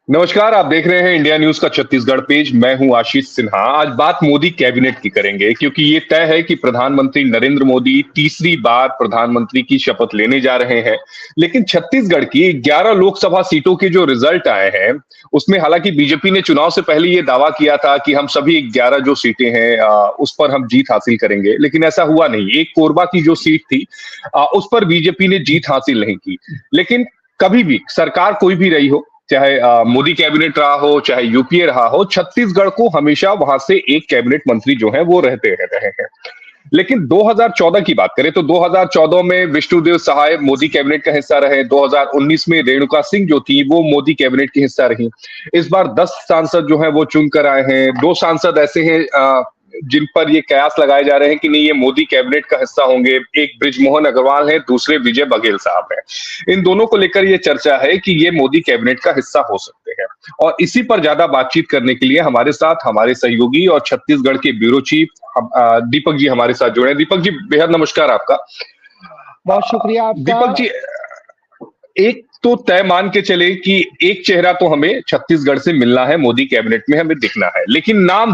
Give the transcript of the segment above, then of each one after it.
नमस्कार। आप देख रहे हैं इंडिया न्यूज का छत्तीसगढ़ पेज। मैं हूं आशीष सिन्हा। आज बात मोदी कैबिनेट की करेंगे क्योंकि ये तय है कि प्रधानमंत्री नरेंद्र मोदी तीसरी बार प्रधानमंत्री की शपथ लेने जा रहे हैं। लेकिन छत्तीसगढ़ की 11 लोकसभा सीटों के जो रिजल्ट आए हैं उसमें हालांकि बीजेपी ने चुनाव से पहले ये दावा किया था कि हम सभी 11 जो सीटें हैं उस पर हम जीत हासिल करेंगे, लेकिन ऐसा हुआ नहीं। एक कोरबा की जो सीट थी उस पर बीजेपी ने जीत हासिल नहीं की। लेकिन कभी भी सरकार कोई भी रही हो, चाहे मोदी कैबिनेट रहा हो चाहे यूपीए रहा हो, छत्तीसगढ़ को हमेशा वहां से एक कैबिनेट मंत्री जो है वो रहे हैं। लेकिन 2014 की बात करें तो 2014 में विष्णुदेव सहाय मोदी कैबिनेट का हिस्सा रहे। 2019 में रेणुका सिंह जो थी वो मोदी कैबिनेट की हिस्सा रही। इस बार 10 सांसद जो है वो चुनकर आए हैं। 2 सांसद ऐसे हैं जिन पर ये कयास लगाए जा रहे हैं कि नहीं ये मोदी कैबिनेट का हिस्सा होंगे। एक बृजमोहन अग्रवाल है, दूसरे विजय बघेल साहब हैं। इन दोनों को लेकर ये चर्चा है कि ये मोदी कैबिनेट का हिस्सा हो सकते हैं। और इसी पर ज्यादा बातचीत करने के लिए हमारे साथ हमारे सहयोगी और छत्तीसगढ़ के ब्यूरो चीफ दीपक जी हमारे साथ जुड़े हैं। दीपक जी, बेहद नमस्कार आपका। बहुत शुक्रिया आपका। दीपक जी, एक तो तय मान के चले कि एक चेहरा तो हमें छत्तीसगढ़ से मिलना है, मोदी कैबिनेट में हमें दिखना है, लेकिन नाम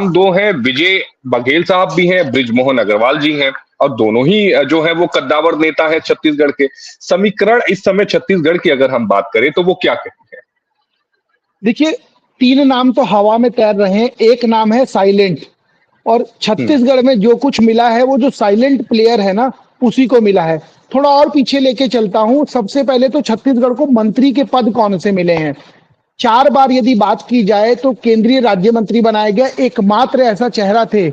दो हैं। विजय बघेल साहब भी हैं, बृजमोहन अग्रवाल जी हैं, और दोनों ही जो है वो कद्दावर नेता है छत्तीसगढ़ के। समीकरण इस समय छत्तीसगढ़ की अगर हम बात करें तो वो क्या कहते हैं? देखिए, 3 नाम तो हवा में तैर रहे हैं। एक नाम है साइलेंट, और छत्तीसगढ़ में जो कुछ मिला है वो जो साइलेंट प्लेयर है ना, उसी को मिला है। थोड़ा और पीछे लेके चलता हूं। सबसे पहले तो छत्तीसगढ़ को मंत्री के पद कौन से मिले हैं। 4 बार यदि बात की जाए तो केंद्रीय राज्य मंत्री बनाया गया। एकमात्र ऐसा चेहरा थे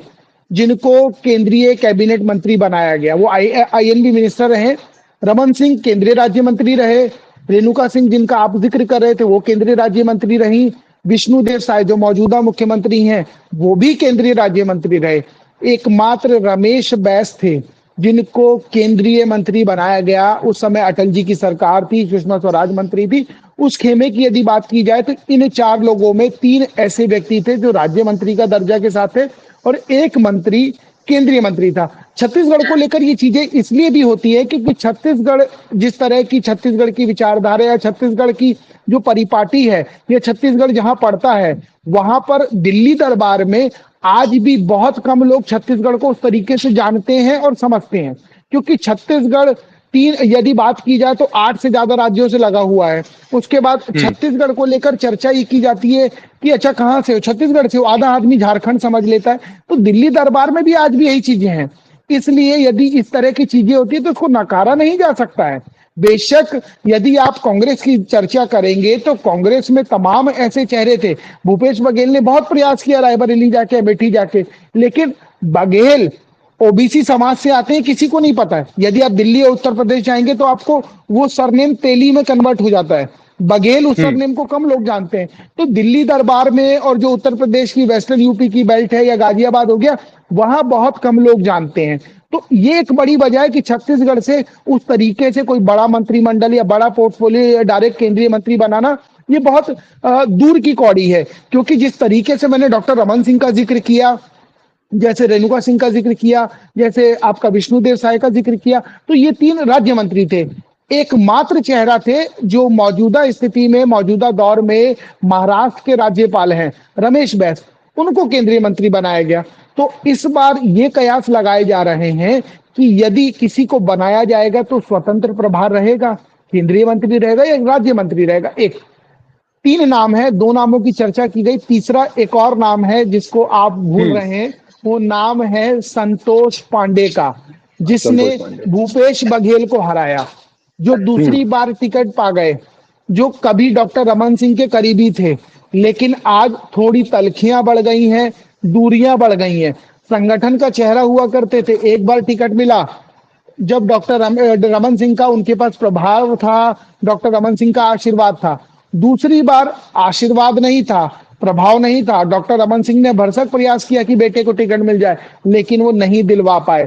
जिनको केंद्रीय कैबिनेट मंत्री बनाया गया। वो आईएनबी मिनिस्टर रहे। रमन सिंह केंद्रीय राज्य मंत्री रहे। रेणुका सिंह जिनका आप जिक्र कर रहे थे वो केंद्रीय राज्य मंत्री रही। विष्णुदेव साय जो मौजूदा मुख्यमंत्री हैं वो भी केंद्रीय राज्य मंत्री रहे। एकमात्र रमेश बैस थे जिनको केंद्रीय मंत्री बनाया गया। उस समय अटल जी की सरकार थी, सुषमा स्वराज मंत्री थी। उस खेमे की यदि बात की जाए तो इन 4 लोगों में 3 ऐसे व्यक्ति थे जो राज्य मंत्री का दर्जा के साथ थे और एक मंत्री केंद्रीय मंत्री था। छत्तीसगढ़ को लेकर ये चीजें इसलिए भी होती है क्योंकि छत्तीसगढ़ जिस तरह की छत्तीसगढ़ की विचारधारा या छत्तीसगढ़ की जो परिपाटी है, ये छत्तीसगढ़ जहां पड़ता है वहां पर दिल्ली दरबार में आज भी बहुत कम लोग छत्तीसगढ़ को उस तरीके से जानते हैं और समझते हैं। क्योंकि छत्तीसगढ़ यदि बात की जाए तो 8 से ज्यादा राज्यों से लगा हुआ है। उसके बाद छत्तीसगढ़ को लेकर चर्चा ये की जाती है कि अच्छा कहाँ से हो, छत्तीसगढ़ से हो। आधा आदमी झारखंड समझ लेता है। तो दिल्ली दरबार में भी आज भी यही चीजें हैं। इसलिए यदि इस तरह की चीजें होती है तो उसको नकारा नहीं जा सकता है। बेशक यदि आप कांग्रेस की चर्चा करेंगे तो कांग्रेस में तमाम ऐसे चेहरे थे। भूपेश बघेल ने बहुत प्रयास किया रायबरेली जाके, अमेठी जाके, लेकिन बघेल ओबीसी समाज से आते हैं किसी को नहीं पता है। यदि आप दिल्ली और उत्तर प्रदेश जाएंगे तो आपको वो सरनेम तेली में कन्वर्ट हो जाता है। बघेल उस सरनेम को कम लोग जानते हैं। तो दिल्ली दरबार में और जो उत्तर प्रदेश की वेस्टर्न यूपी की बेल्ट है या गाजियाबाद हो गया, वहां बहुत कम लोग जानते हैं। तो ये एक बड़ी वजह है कि छत्तीसगढ़ से उस तरीके से कोई बड़ा मंत्रिमंडल या बड़ा पोर्टफोलियो या डायरेक्ट केंद्रीय मंत्री बनाना ये बहुत दूर की कौड़ी है। क्योंकि जिस तरीके से मैंने डॉक्टर रमन सिंह का जिक्र किया, जैसे रेणुका सिंह का जिक्र किया, जैसे आपका विष्णुदेव साय का जिक्र किया, तो ये 3 राज्य मंत्री थे। एकमात्र चेहरा थे जो मौजूदा स्थिति में, मौजूदा दौर में महाराष्ट्र के राज्यपाल हैं रमेश बैस, उनको केंद्रीय मंत्री बनाया गया। तो इस बार ये कयास लगाए जा रहे हैं कि यदि किसी को बनाया जाएगा तो स्वतंत्र प्रभार रहेगा, केंद्रीय मंत्री रहेगा या राज्य मंत्री रहेगा। 3 नाम है, 2 नामों की चर्चा की गई। तीसरा एक और नाम है जिसको आप भूल रहे हैं, वो नाम है संतोष पांडे का, जिसने भूपेश बघेल को हराया, जो दूसरी बार टिकट पा गए, जो कभी डॉक्टर रमन सिंह के करीबी थे। लेकिन आज थोड़ी तलखियां बढ़ गई हैं, दूरियां बढ़ गई हैं। संगठन का चेहरा हुआ करते थे, एक बार टिकट मिला जब डॉक्टर रमन सिंह का उनके पास प्रभाव था, डॉक्टर रमन सिंह का आशीर्वाद था। दूसरी बार आशीर्वाद नहीं था, प्रभाव नहीं था। डॉक्टर रमन सिंह ने भरसक प्रयास किया कि बेटे को टिकट मिल जाए, लेकिन वो नहीं दिलवा पाए।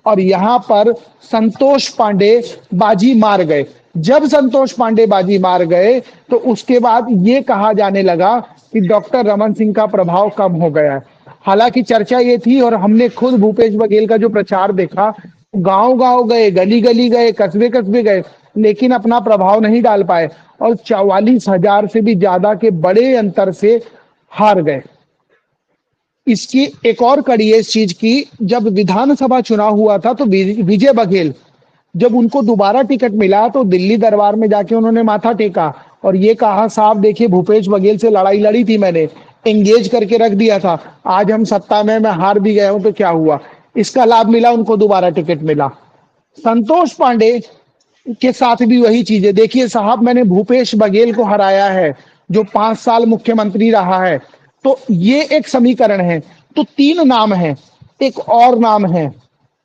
और यहाँ पर संतोष पांडे बाजी मार गए। जब संतोष पांडे बाजी मार गए तो उसके बाद ये कहा जाने लगा कि डॉक्टर रमन सिंह का प्रभाव कम हो गया है। हालांकि चर्चा ये थी, और हमने खुद भूपेश बघेल का जो प्रचार देखा, गांव गांव गए, गली गली गए, कस्बे कस्बे गए, लेकिन अपना प्रभाव नहीं डाल पाए और 44,000 से भी ज्यादा के बड़े अंतर से हार गए। इसकी एक और कड़ी है इस चीज की, जब विधानसभा चुनाव हुआ था तो विजय बघेल, जब उनको दोबारा टिकट मिला तो दिल्ली दरबार में जाके उन्होंने माथा टेका और ये कहा, साहब देखिए भूपेश बघेल से लड़ाई लड़ी थी मैंने, एंगेज करके रख दिया था, आज हम सत्ता में, मैं हार भी गया हूं तो क्या हुआ। इसका लाभ मिला, उनको दोबारा टिकट मिला। संतोष पांडे के साथ भी वही चीज है। देखिए साहब, मैंने भूपेश बघेल को हराया है जो 5 साल मुख्यमंत्री रहा है, तो ये एक समीकरण है। तो 3 नाम है, एक और नाम है,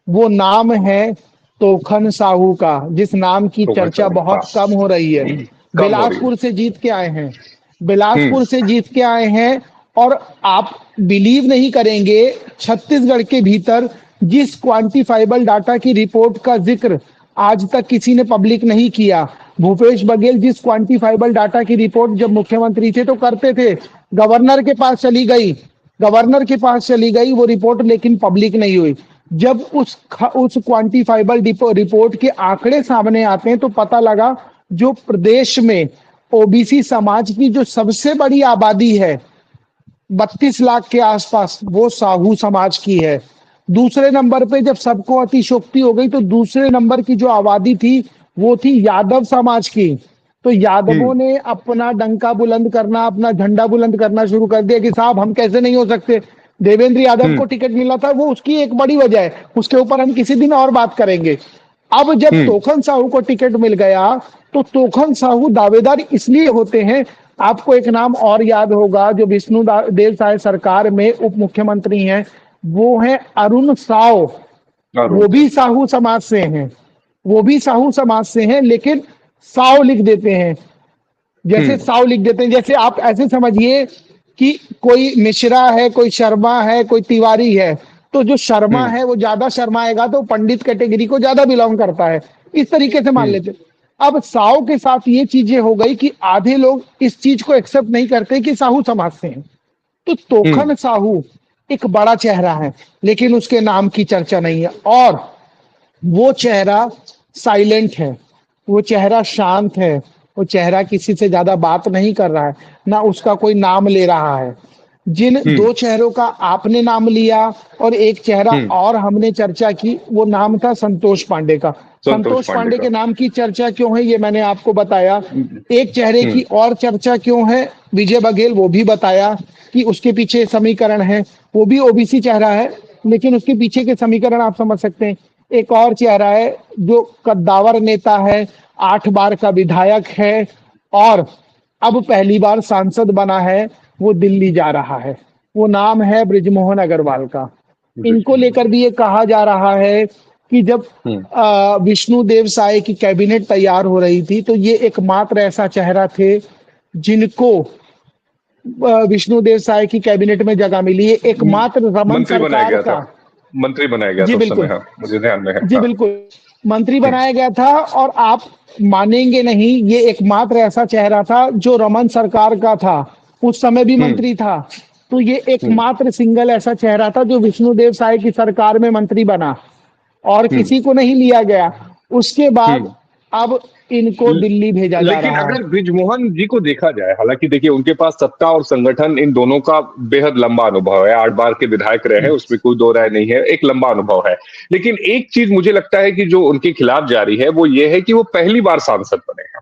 वो नाम है तोखन साहू का, जिस नाम की तो चर्चा बहुत कम हो रही है। कम हो रही है। बिलासपुर से जीत के आए हैं, हम्म। बिलासपुर से जीत के आए हैं। और आप बिलीव नहीं करेंगे, छत्तीसगढ़ के भीतर जिस क्वांटिफाइबल डाटा की रिपोर्ट का जिक्र आज तक किसी ने पब्लिक नहीं किया, भूपेश बघेल जिस क्वांटिफाइबल डाटा की रिपोर्ट जब मुख्यमंत्री थे तो करते थे, गवर्नर के पास चली गई, गवर्नर के पास चली गई वो रिपोर्ट, लेकिन पब्लिक नहीं हुई। जब उस क्वांटिफाइबल रिपोर्ट के आंकड़े सामने आते हैं तो पता लगा जो प्रदेश में ओबीसी समाज की जो सबसे बड़ी आबादी है 32 लाख के आसपास, वो साहू समाज की है। दूसरे नंबर पे जब सबको अतिशोक्ति हो गई तो दूसरे नंबर की जो आबादी थी वो थी यादव समाज की। तो यादवों ने अपना डंका बुलंद करना, अपना झंडा बुलंद करना शुरू कर दिया कि साहब हम कैसे नहीं हो सकते। देवेंद्र यादव को टिकट मिला था, वो उसकी एक बड़ी वजह है, उसके ऊपर हम किसी दिन और बात करेंगे। अब जब तोखन साहू को टिकट मिल गया तो तोखन साहू दावेदार इसलिए होते हैं। आपको एक नाम और याद होगा, जो विष्णु देव साय सरकार में उप मुख्यमंत्री हैं, वो है अरुण साव। वो भी साहू समाज से हैं, वो भी साहू समाज से हैं, लेकिन साव लिख देते हैं। जैसे साव लिख देते हैं, जैसे आप ऐसे समझिए कि कोई मिश्रा है, कोई शर्मा है, कोई तिवारी है, तो जो शर्मा है वो ज्यादा शर्माएगा तो पंडित कैटेगरी को ज्यादा बिलोंग करता है, इस तरीके से मान लेते। अब साहू के साथ ये चीजें हो गई कि आधे लोग इस चीज को एक्सेप्ट नहीं करते कि साहू समाज से हैं। तो तोखन साहू एक बड़ा चेहरा है, लेकिन उसके नाम की चर्चा नहीं है। और वो चेहरा साइलेंट है, वो चेहरा शांत है, वो चेहरा किसी से ज्यादा बात नहीं कर रहा है, ना उसका कोई नाम ले रहा है। जिन 2 चेहरों का आपने नाम लिया और एक चेहरा और हमने चर्चा की, वो नाम था संतोष पांडे का। संतोष पांडे के नाम की चर्चा क्यों है ये मैंने आपको बताया। एक चेहरे की और चर्चा क्यों है, विजय बघेल, वो भी बताया कि उसके पीछे समीकरण है, वो भी ओबीसी चेहरा है, लेकिन उसके पीछे के समीकरण आप समझ सकते हैं। एक और चेहरा है जो कद्दावर नेता है, 8 बार का विधायक है और अब पहली बार सांसद बना है, वो दिल्ली जा रहा है, वो नाम है बृजमोहन अग्रवाल का। इनको लेकर भी ये कहा जा रहा है कि जब विष्णु देव साय की कैबिनेट तैयार हो रही थी तो ये एकमात्र ऐसा चेहरा थे जिनको विष्णु देव साय की कैबिनेट में जगह मिली है। एकमात्र रमन सरकार का मंत्री बनाया गया जी था उस बिल्कुल, समय, हाँ, मुझे ध्यान में है। जी बिल्कुल, मंत्री बनाया गया था। और आप मानेंगे नहीं, ये एकमात्र ऐसा चेहरा था जो रमन सरकार का था, उस समय भी मंत्री था। तो ये एकमात्र सिंगल ऐसा चेहरा था जो विष्णुदेव साय की सरकार में मंत्री बना और किसी को नहीं लिया गया। उसके बाद अब इनको दिल्ली भेजा जा लेकिन रहा अगर है। बृजमोहन जी को देखा जाए, हालांकि देखिए उनके पास सत्ता और संगठन इन दोनों का बेहद लंबा अनुभव है, 8 बार के विधायक रहे हैं, उसमें कोई दो राय नहीं है, एक लंबा अनुभव है। लेकिन एक चीज मुझे लगता है कि जो उनके खिलाफ जारी है वो ये है कि वो पहली बार सांसद बने हैं।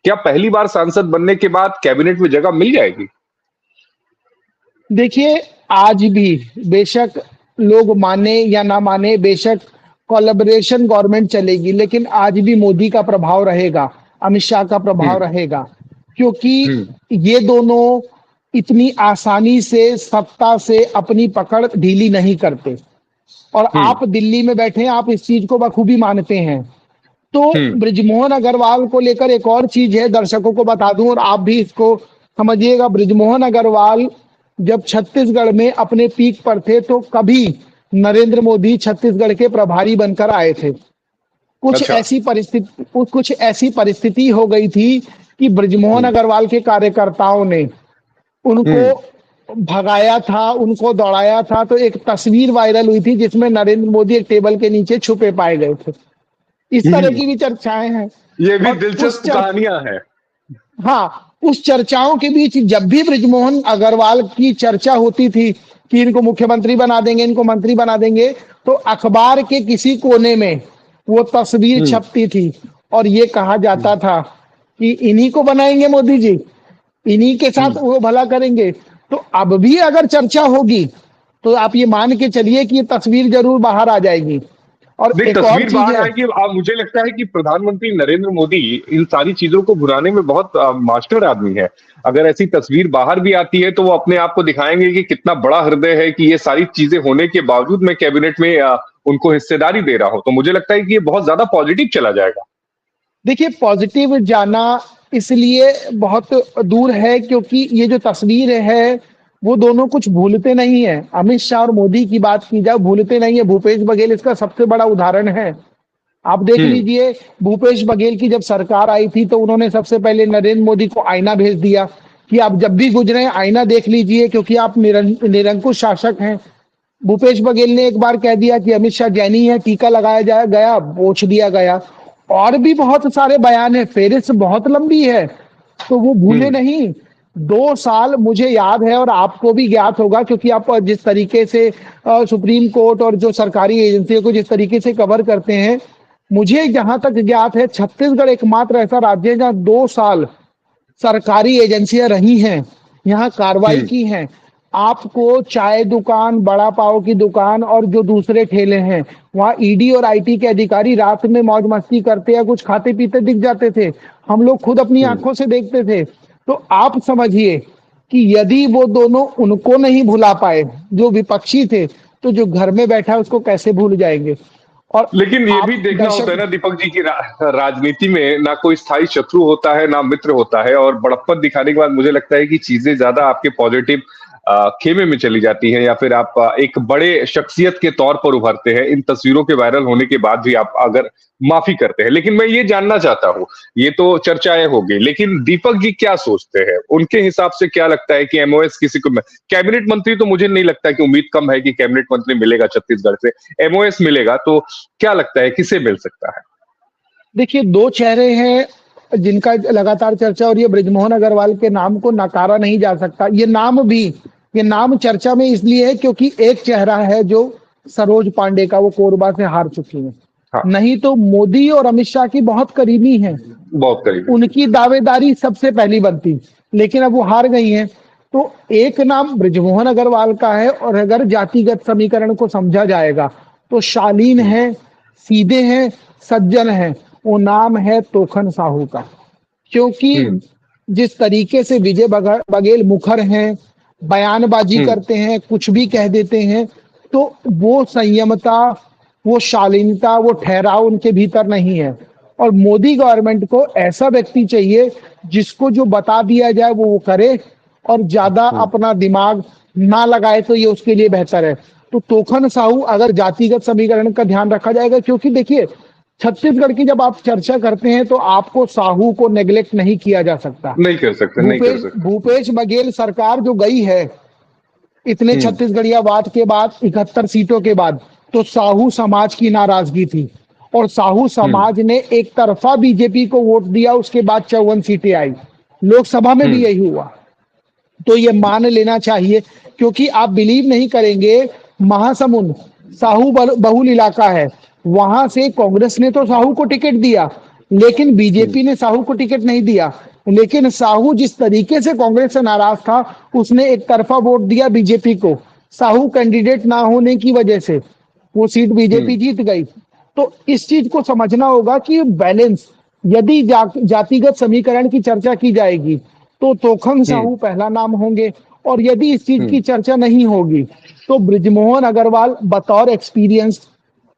क्या पहली बार सांसद बनने के बाद कैबिनेट में जगह मिल जाएगी? देखिए, आज भी बेशक लोग माने या ना माने, बेशक कोलैबोरेशन गवर्नमेंट चलेगी, लेकिन आज भी मोदी का प्रभाव रहेगा, अमित शाह का प्रभाव रहेगा, क्योंकि ये दोनों इतनी आसानी से सत्ता से अपनी पकड़ ढीली नहीं करते। और आप दिल्ली में बैठे, आप इस चीज को बखूबी मानते हैं। तो बृजमोहन अग्रवाल को लेकर एक और चीज है, दर्शकों को बता दूं और आप भी इसको समझिएगा। बृजमोहन अग्रवाल जब छत्तीसगढ़ में अपने पीक पर थे तो कभी नरेंद्र मोदी छत्तीसगढ़ के प्रभारी बनकर आए थे। कुछ ऐसी परिस्थिति हो गई थी कि बृजमोहन अग्रवाल के कार्यकर्ताओं ने उनको भगाया था, उनको दौड़ाया था। तो एक तस्वीर वायरल हुई थी जिसमें नरेंद्र मोदी एक टेबल के नीचे छुपे पाए गए थे। इस तरह की भी चर्चाएं हैं। ये भी और दिलचस्प कहानियां हैं। हाँ, उस चर्चाओं के बीच जब भी बृजमोहन अग्रवाल की चर्चा होती थी कि इनको मुख्यमंत्री बना देंगे, इनको मंत्री बना देंगे, तो अखबार के किसी कोने में वो तस्वीर हम्म। छपती थी और ये कहा जाता था कि इन्हीं को बनाएंगे मोदी जी, इन्हीं के साथ हम्म। वो भला करेंगे। तो अब भी अगर चर्चा होगी तो आप ये मान के चलिए कि ये तस्वीर जरूर बाहर आ जाएगी। और देख, एक और तस्वीर चीज बाहर है, आएगी। अब मुझे लगता है कि प्रधानमंत्री नरेंद्र मोदी इन सारी चीजों को भुनाने में बहुत मास्टर आदमी है। अगर ऐसी तस्वीर बाहर भी आती है तो वो अपने आप को दिखाएंगे कि कितना बड़ा हृदय है, कि ये सारी चीजें होने के बावजूद मैं कैबिनेट में उनको हिस्सेदारी दे रहा हूं। तो मुझे लगता है कि ये बहुत ज्यादा पॉजिटिव चला जाएगा। देखिए पॉजिटिव जाना इसलिए बहुत दूर है क्योंकि ये जो तस्वीर है वो दोनों कुछ भूलते नहीं है। अमित शाह और मोदी की बात की जाए, भूलते नहीं है। भूपेश बघेल इसका सबसे बड़ा उदाहरण है। आप देख हम्म। लीजिए, भूपेश बघेल की जब सरकार आई थी तो उन्होंने सबसे पहले नरेंद्र मोदी को आईना भेज दिया कि आप जब भी गुजरे आईना देख लीजिए क्योंकि आप निरंकुश शासक हैं। भूपेश बघेल ने एक बार कह दिया कि अमित शाह जैनी है, टीका लगाया जाए गया, पोछ दिया गया। और भी बहुत सारे बयान है, फेरिस्त बहुत लंबी है, तो वो भूले हम्म। नहीं। 2 साल मुझे याद है और आपको भी ज्ञात होगा क्योंकि आप जिस तरीके से सुप्रीम कोर्ट और जो सरकारी एजेंसियों को जिस तरीके से कवर करते हैं, मुझे जहां तक ज्ञात है छत्तीसगढ़ एकमात्र ऐसा राज्य है जहां 2 साल सरकारी एजेंसियां रही हैं, यहाँ कार्रवाई हम्म। की हैं। आपको चाय दुकान, बड़ा पाव की दुकान और जो दूसरे ठेले हैं, वहाँ ईडी और आईटी के अधिकारी रात में मौज मस्ती करते या कुछ खाते पीते दिख जाते थे। हम लोग खुद अपनी हम्म। आंखों से देखते थे। तो आप समझिए कि यदि वो दोनों उनको नहीं भुला पाए जो विपक्षी थे, तो जो घर में बैठा है उसको कैसे भूल जाएंगे। और लेकिन ये भी आप देखना होता है दर्शक, ना दीपक जी की राजनीति में ना कोई स्थायी शत्रु होता है ना मित्र होता है। और बड़प्पन दिखाने के बाद मुझे लगता है कि चीजें ज्यादा आपके पॉजिटिव खेमे में चली जाती हैं, या फिर आप एक बड़े शख्सियत के तौर पर उभरते हैं इन तस्वीरों के वायरल होने के बाद भी आप अगर माफी करते हैं। लेकिन मैं ये जानना चाहता हूँ, ये तो चर्चाएं हो गई, लेकिन दीपक जी क्या सोचते हैं? उनके हिसाब से क्या लगता है कि एमओएस किसी को कैबिनेट मंत्री तो मुझे नहीं लगता कि उम्मीद कम है कि कैबिनेट मंत्री मिलेगा छत्तीसगढ़ से। एमओएस मिलेगा तो क्या लगता है किसे मिल सकता है? देखिए 2 चेहरे हैं जिनका लगातार चर्चा हो रही है। बृजमोहन अग्रवाल के नाम को नकारा नहीं जा सकता। ये नाम चर्चा में इसलिए है क्योंकि एक चेहरा है जो सरोज पांडे का, वो कोरबा से हार चुकी है। हाँ। नहीं तो मोदी और अमित शाह की बहुत करीबी हैं, बहुत करीबी। उनकी दावेदारी सबसे पहली बनती, लेकिन अब वो हार गई हैं। तो एक नाम बृजमोहन अग्रवाल का है और अगर जातिगत समीकरण को समझा जाएगा तो शालीन हम्म। है, सीधे हैं, सज्जन हैं। वो नाम है तोखन साहू का। क्योंकि हम्म। जिस तरीके से विजय बघेल मुखर हैं, बयानबाजी हम्म। करते हैं, कुछ भी कह देते हैं, तो वो संयमता, वो शालीनता, वो ठहराव उनके भीतर नहीं है। और मोदी गवर्नमेंट को ऐसा व्यक्ति चाहिए जिसको जो बता दिया जाए वो करे और ज्यादा हम्म। अपना दिमाग ना लगाए, तो ये उसके लिए बेहतर है। तो तोखन साहू अगर जातिगत समीकरण का ध्यान रखा जाएगा, क्योंकि देखिए छत्तीसगढ़ की जब आप चर्चा करते हैं तो आपको साहू को नेग्लेक्ट नहीं किया जा सकता। नहीं कर सकते, नहीं कर भूपेश सकते। भूपेश बघेल सरकार जो गई है इतने हम्म। छत्तीसगढ़ियावाद के बाद, 71 सीटों के बाद, तो साहू समाज की नाराजगी थी और साहू हम्म। समाज ने एक तरफा बीजेपी को वोट दिया। उसके बाद 54 सीटें आई, लोकसभा में भी हम्म। यही हुआ। तो ये मान लेना चाहिए, क्योंकि आप बिलीव नहीं करेंगे, महासमुंद साहू बहुल इलाका है, वहां से कांग्रेस ने तो साहू को टिकट दिया लेकिन हम्म। बीजेपी ने साहू को टिकट नहीं दिया। लेकिन साहू जिस तरीके से कांग्रेस से नाराज था, उसने एक तरफा वोट दिया बीजेपी को। साहू कैंडिडेट ना होने की वजह से वो सीट बीजेपी हम्म। जीत गई। तो इस चीज को समझना होगा कि बैलेंस, यदि जातिगत समीकरण की चर्चा की जाएगी तो तोखम हम्म। साहू पहला नाम होंगे। और यदि इस चीज हम्म। की चर्चा नहीं होगी तो बृजमोहन अग्रवाल बतौर एक्सपीरियंस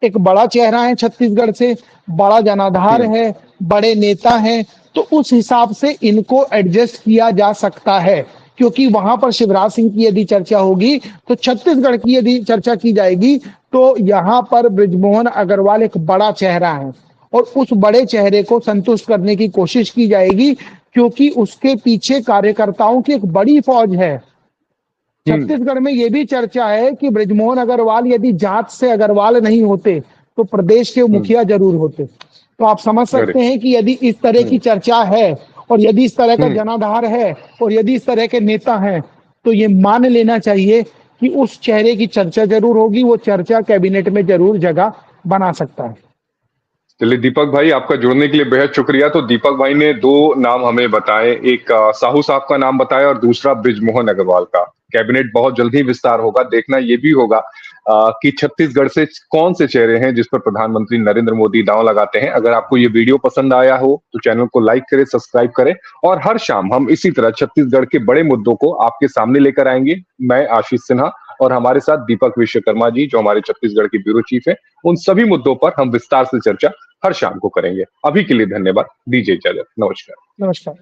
एक बड़ा चेहरा है, छत्तीसगढ़ से बड़ा जनाधार हम्म। है, बड़े नेता हैं, तो उस हिसाब से इनको एडजस्ट किया जा सकता है। क्योंकि वहां पर शिवराज सिंह की यदि चर्चा होगी तो छत्तीसगढ़ की यदि चर्चा की जाएगी तो यहाँ पर बृजमोहन अग्रवाल एक बड़ा चेहरा है और उस बड़े चेहरे को संतुष्ट करने की कोशिश की जाएगी, क्योंकि उसके पीछे कार्यकर्ताओं की एक बड़ी फौज है। हम्म। छत्तीसगढ़ में यह भी चर्चा है कि बृजमोहन अग्रवाल यदि जात से अग्रवाल नहीं होते तो प्रदेश के हम्म। मुखिया जरूर होते। तो आप समझ सकते हैं कि यदि इस तरह की चर्चा है और यदि इस तरह का जनाधार है और यदि इस तरह के नेता हैं, तो ये मान लेना चाहिए कि उस चेहरे की चर्चा जरूर होगी, वो चर्चा कैबिनेट में जरूर जगह बना सकता है। चलिए दीपक भाई, आपका जुड़ने के लिए बेहद शुक्रिया। तो दीपक भाई ने दो नाम हमें बताए, एक साहू साहब का नाम बताया और दूसरा बृजमोहन अग्रवाल का। कैबिनेट बहुत जल्द ही विस्तार होगा। देखना ये भी होगा कि छत्तीसगढ़ से कौन से चेहरे हैं जिस पर प्रधानमंत्री नरेंद्र मोदी दांव लगाते हैं। अगर आपको ये वीडियो पसंद आया हो तो चैनल को लाइक करें, सब्सक्राइब करें, और हर शाम हम इसी तरह छत्तीसगढ़ के बड़े मुद्दों को आपके सामने लेकर आएंगे। मैं आशीष सिन्हा और हमारे साथ दीपक विश्वकर्मा जी, जो हमारे छत्तीसगढ़ के ब्यूरो चीफ है। उन सभी मुद्दों पर हम विस्तार से चर्चा हर शाम को करेंगे। अभी के लिए धन्यवाद, दीजिए इजाजत, नमस्कार। नमस्कार।